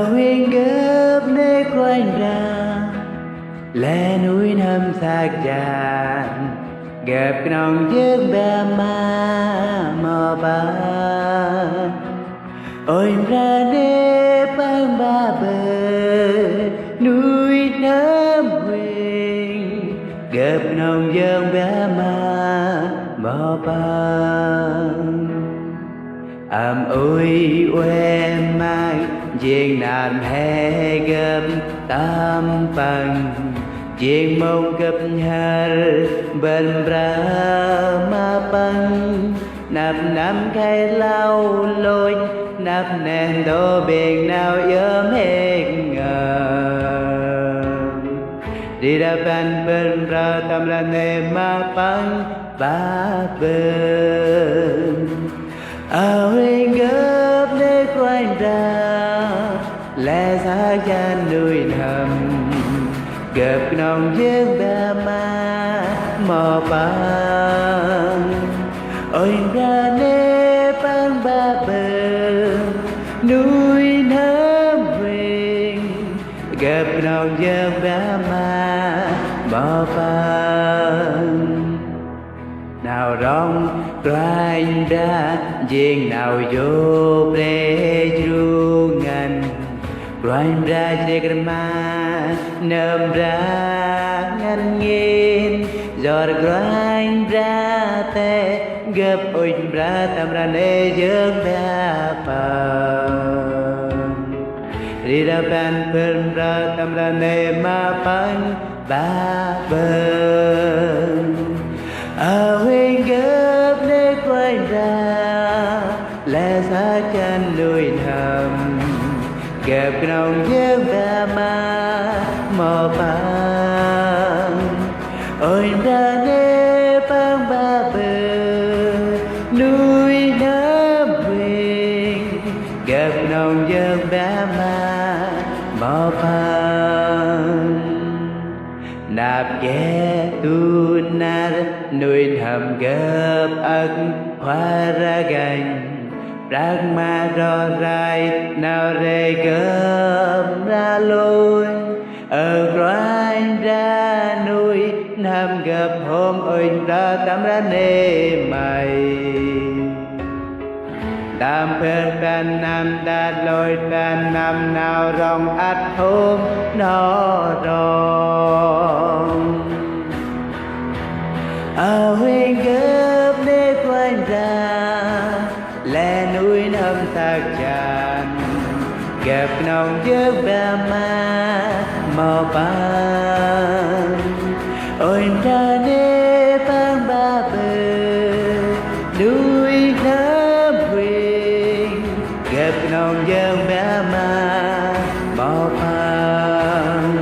huyên gấp nơi quanh ra lẽ núi năm xác tràn gặp nòng chiếc bè ma mò ba ôi ra đê băng ba bờ núi năm huyên gặp nòng chiếc bè ma mò ba ôi uê mai chiên nàn hè gấp tam bằng chiên mông gấp hal bên ra ma bằng nạp nắm khai lau lôi nạp nền đô biển nào yếm hết ngờ đi ra bên ra tâm là nề ma bằng ba bên huyên gấp nơi quanh ra lẽ xác gian núi thầm gặp nòng chiếc bè ma mò bằng ôi ra nê băng ba bờ núi năm huyên gặp nòng chiếc bè ma mò bằng nào rong quanh ra riêng nào vô bê ru ngân quanh ra chiếc ma nơm ra ngân nghiên giọt quanh ra tê gấp ôi ra tâm ra nê dương bè phần đi ra bên ra tâm ra nê ma bánh ba bên huyên gấp nơi quanh ra lẽ xác chân núi thầm gặp nòng chiếc bè ma mò bằng ôi ra nê băng ba bờ núi năm huyên gặp nòng chiếc bè ma mò bằng nạp ghé tu na nuôi thầm gấp ức hoa ra gành rác ma ro rai nào rê gấp ra lôi ở quanh ra nuôi nằm gấp hôm ơi ra tâm ra nê mày tam phên phên nam đa lôi phên nam nào rong ắt hôm nó rong huyên gấp nơi quanh ra lẽ núi năm xác tràn gặp nòng chiếc bè ma mò bằng ôi ra nê băng ba bờ núi năm huyên gặp nòng chiếc bè ma mò bằng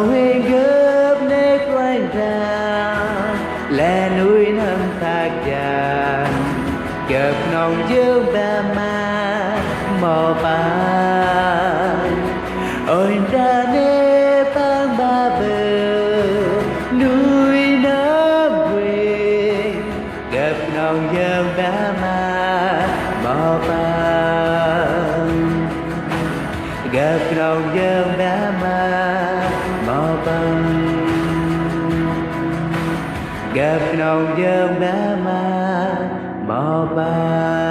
huyên gấp nơi quanh ra lẽ núi năm xác tràn gặp nòng chiếc bè ma mò bằng ôi ra nê băng ba bờ núi năm huyên gặp nòng chiếc bè ma mò bằng gặp nòng chiếc bè ma mò bằng gặp nòng chiếc bè ma mò bằng